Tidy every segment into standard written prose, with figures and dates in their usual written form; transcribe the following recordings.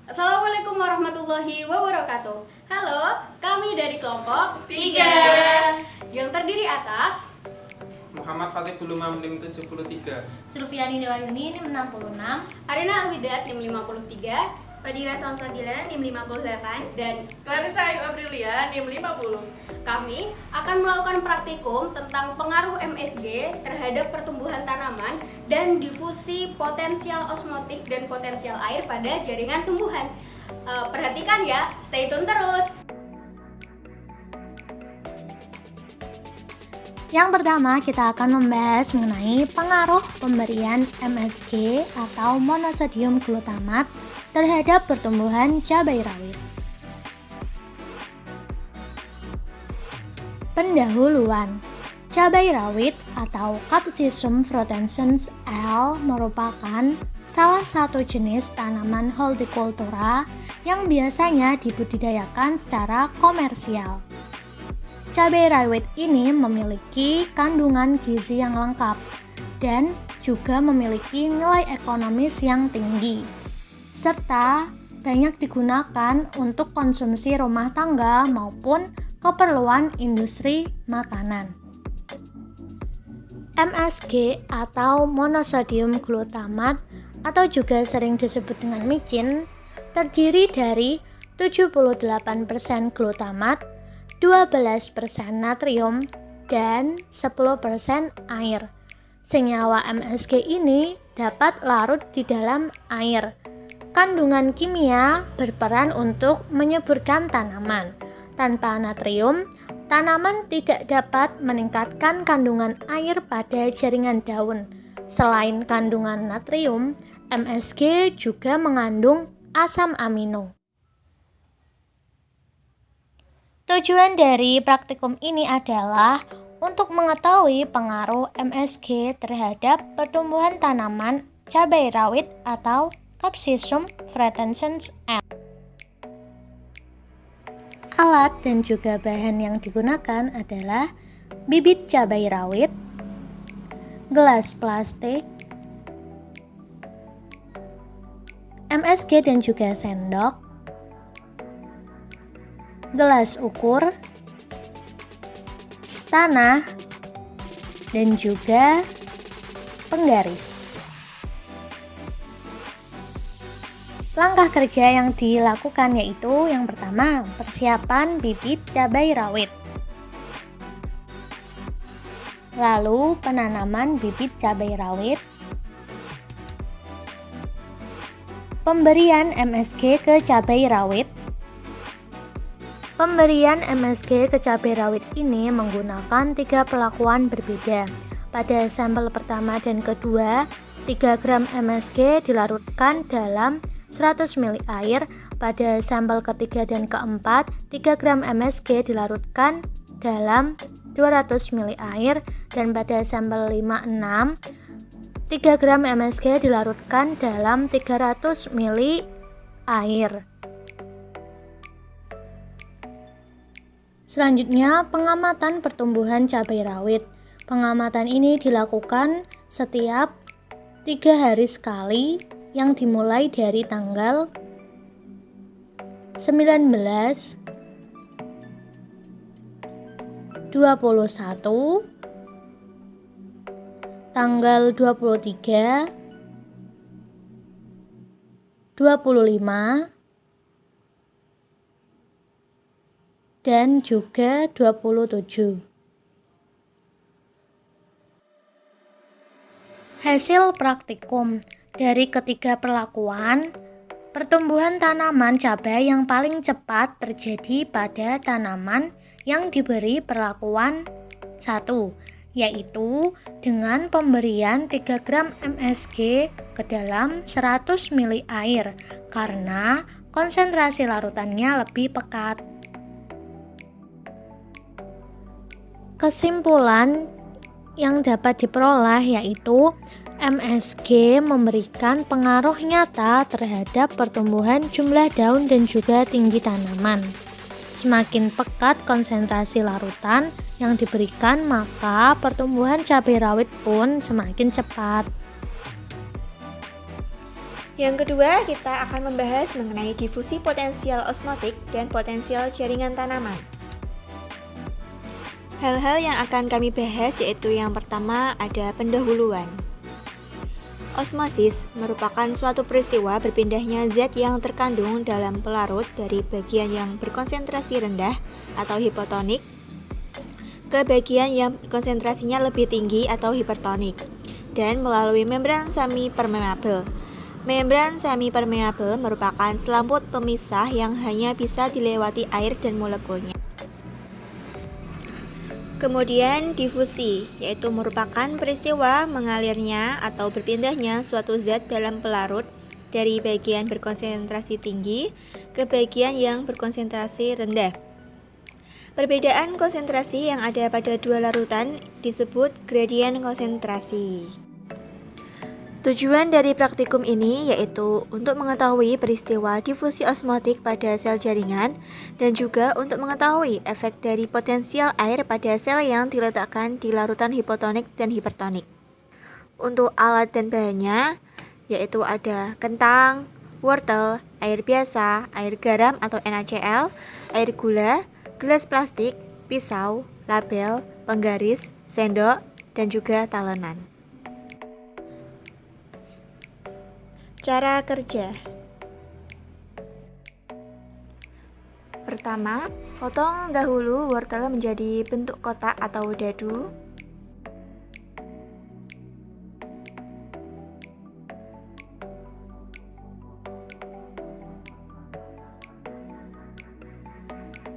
Assalamualaikum warahmatullahi wabarakatuh. Halo, kami dari kelompok 3 yang terdiri atas Muhammad Fatih Bulu Mamlim 73, Silviani Dewayuni NIM 66, Arina Alwidat NIM 53 Fadila Salsabila NIM 58 dan Clarissa Ayu Aprilia NIM 50. kami akan melakukan praktikum tentang pengaruh MSG terhadap pertumbuhan tanaman dan difusi potensial osmotik dan potensial air pada jaringan tumbuhan. Perhatikan ya, stay tune terus. Yang pertama, kita akan membahas mengenai pengaruh pemberian MSG atau monosodium glutamat terhadap pertumbuhan cabai rawit. Pendahuluan. Cabai rawit atau Capsicum frutescens L merupakan salah satu jenis tanaman hortikultura yang biasanya dibudidayakan secara komersial. Cabai rawit ini memiliki kandungan gizi yang lengkap dan juga memiliki nilai ekonomis yang tinggi, serta banyak digunakan untuk konsumsi rumah tangga maupun keperluan industri makanan. MSG atau monosodium glutamat atau juga sering disebut dengan micin terdiri dari 78% glutamat, 12% natrium, dan 10% air. Senyawa MSG ini dapat larut di dalam air. Kandungan kimia berperan untuk menyuburkan tanaman. Tanpa natrium, tanaman tidak dapat meningkatkan kandungan air pada jaringan daun. Selain kandungan natrium, MSG juga mengandung asam amino. Tujuan dari praktikum ini adalah untuk mengetahui pengaruh MSG terhadap pertumbuhan tanaman cabai rawit atau Capsicum frutescens L. Alat dan juga bahan yang digunakan adalah bibit cabai rawit, gelas plastik, MSG dan juga sendok, gelas ukur, tanah, dan juga penggaris. Langkah kerja yang dilakukan yaitu yang pertama, persiapan bibit cabai rawit. Lalu penanaman bibit cabai rawit. Pemberian MSG ke cabai rawit. Pemberian MSG ke cabai rawit ini menggunakan 3 perlakuan berbeda. Pada sampel pertama dan kedua, 3 gram MSG dilarutkan dalam 100 ml air. Pada sampel ketiga dan keempat, 3 gram MSG dilarutkan dalam 200 ml air. Dan pada sampel 5-6, 3 gram MSG dilarutkan dalam 300 ml air. Selanjutnya, pengamatan pertumbuhan cabai rawit. Pengamatan ini dilakukan setiap 3 hari sekali yang dimulai dari tanggal 19, 21, tanggal 23, 25, dan juga 27. Hasil praktikum dari ketiga perlakuan, pertumbuhan tanaman cabai yang paling cepat terjadi pada tanaman yang diberi perlakuan 1, yaitu dengan pemberian 3 gram MSG ke dalam 100 ml air karena konsentrasi larutannya lebih pekat. Kesimpulan yang dapat diperoleh yaitu MSG memberikan pengaruh nyata terhadap pertumbuhan jumlah daun dan juga tinggi tanaman. Semakin pekat konsentrasi larutan yang diberikan, maka pertumbuhan cabai rawit pun semakin cepat. Yang kedua, kita akan membahas mengenai difusi potensial osmotik dan potensial jaringan tanaman. Hal-hal yang akan kami bahas yaitu yang pertama ada pendahuluan. Osmosis merupakan suatu peristiwa berpindahnya zat yang terkandung dalam pelarut dari bagian yang berkonsentrasi rendah atau hipotonik ke bagian yang konsentrasinya lebih tinggi atau hipertonik dan melalui membran semi-permeabel. Membran semi-permeabel merupakan selaput pemisah yang hanya bisa dilewati air dan molekulnya. Kemudian difusi, yaitu merupakan peristiwa mengalirnya atau berpindahnya suatu zat dalam pelarut dari bagian berkonsentrasi tinggi ke bagian yang berkonsentrasi rendah. Perbedaan konsentrasi yang ada pada dua larutan disebut gradien konsentrasi. Tujuan dari praktikum ini yaitu untuk mengetahui peristiwa difusi osmotik pada sel jaringan dan juga untuk mengetahui efek dari potensial air pada sel yang diletakkan di larutan hipotonik dan hipertonik. Untuk alat dan bahannya yaitu ada kentang, wortel, air biasa, air garam atau NaCl, air gula, gelas plastik, pisau, label, penggaris, sendok, dan juga talenan. Cara kerja. Pertama, potong dahulu wortel menjadi bentuk kotak atau dadu.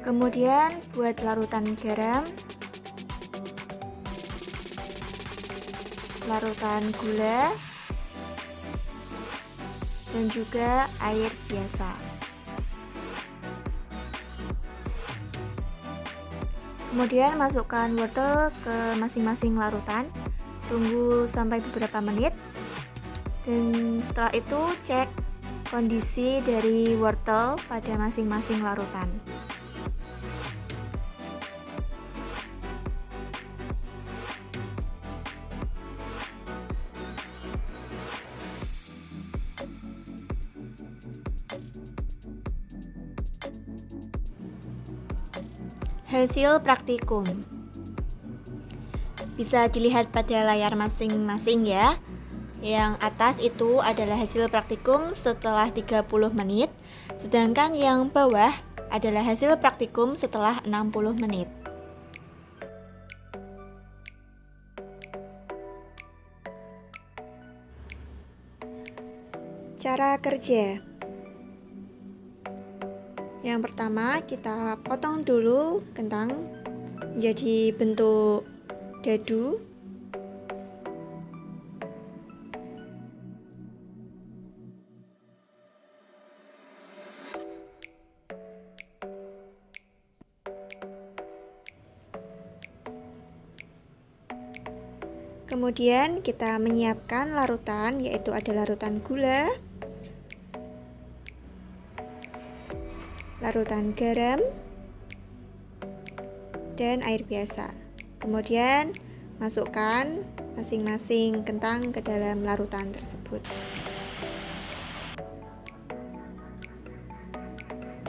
Kemudian buat larutan garam, larutan gula, dan juga air biasa. Kemudian masukkan wortel ke masing-masing larutan, tunggu sampai beberapa menit, dan setelah itu cek kondisi dari wortel pada masing-masing larutan. Hasil praktikum bisa dilihat pada layar masing-masing ya. Yang atas itu adalah hasil praktikum setelah 30 menit, sedangkan yang bawah adalah hasil praktikum setelah 60 menit. Cara kerja. Yang pertama, kita potong dulu kentang menjadi bentuk dadu. Kemudian kita menyiapkan larutan, yaitu ada larutan gula, larutan garam, dan air biasa. Kemudian masukkan masing-masing kentang ke dalam larutan tersebut.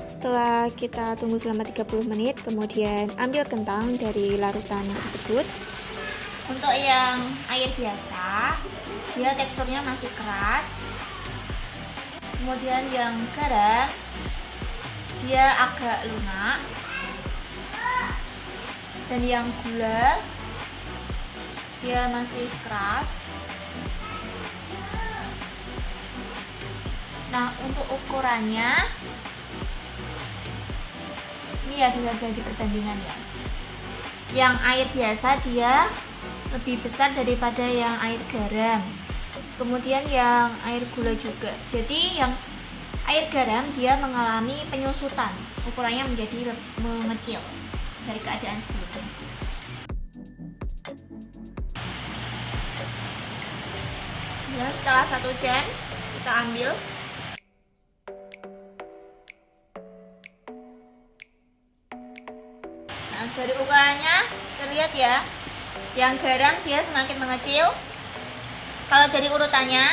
Setelah kita tunggu selama 30 menit, kemudian ambil kentang dari larutan tersebut. Untuk yang air biasa, dia teksturnya masih keras. Kemudian yang garam, dia agak lunak, dan yang gula dia masih keras. Nah, untuk ukurannya ini ya bisa jadi perbandingan ya. Yang air biasa dia lebih besar daripada yang air garam. Kemudian yang air gula juga. Jadi yang air garam dia mengalami penyusutan, ukurannya menjadi mengecil dari keadaan sebelumnya. Dan setelah 1 jam kita ambil. Nah, dari ukurannya terlihat ya, yang garam dia semakin mengecil. Kalau dari urutannya,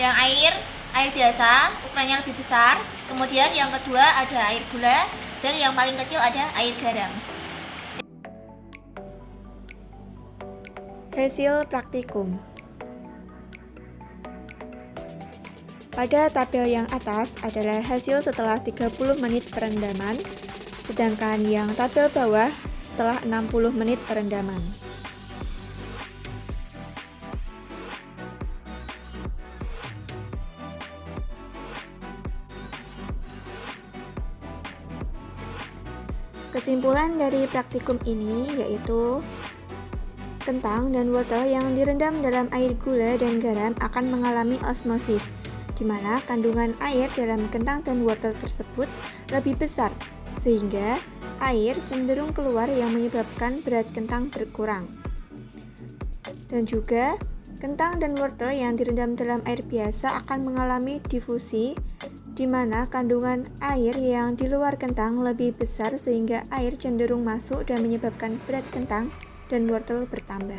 yang air air biasa, ukurannya lebih besar. Kemudian yang kedua ada air gula, dan yang paling kecil ada air garam. Hasil praktikum. Pada tabel yang atas adalah hasil setelah 30 menit perendaman, sedangkan yang tabel bawah setelah 60 menit perendaman. Kesimpulan dari praktikum ini yaitu kentang dan wortel yang direndam dalam air gula dan garam akan mengalami osmosis, di mana kandungan air dalam kentang dan wortel tersebut lebih besar, sehingga air cenderung keluar yang menyebabkan berat kentang berkurang. Dan juga, kentang dan wortel yang direndam dalam air biasa akan mengalami difusi, di mana kandungan air yang di luar kentang lebih besar sehingga air cenderung masuk dan menyebabkan berat kentang dan wortel bertambah.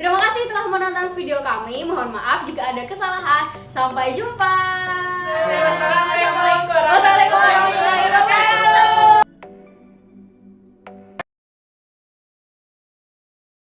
Terima kasih telah menonton video kami. Mohon maaf jika ada kesalahan. Sampai jumpa. Wassalamualaikum.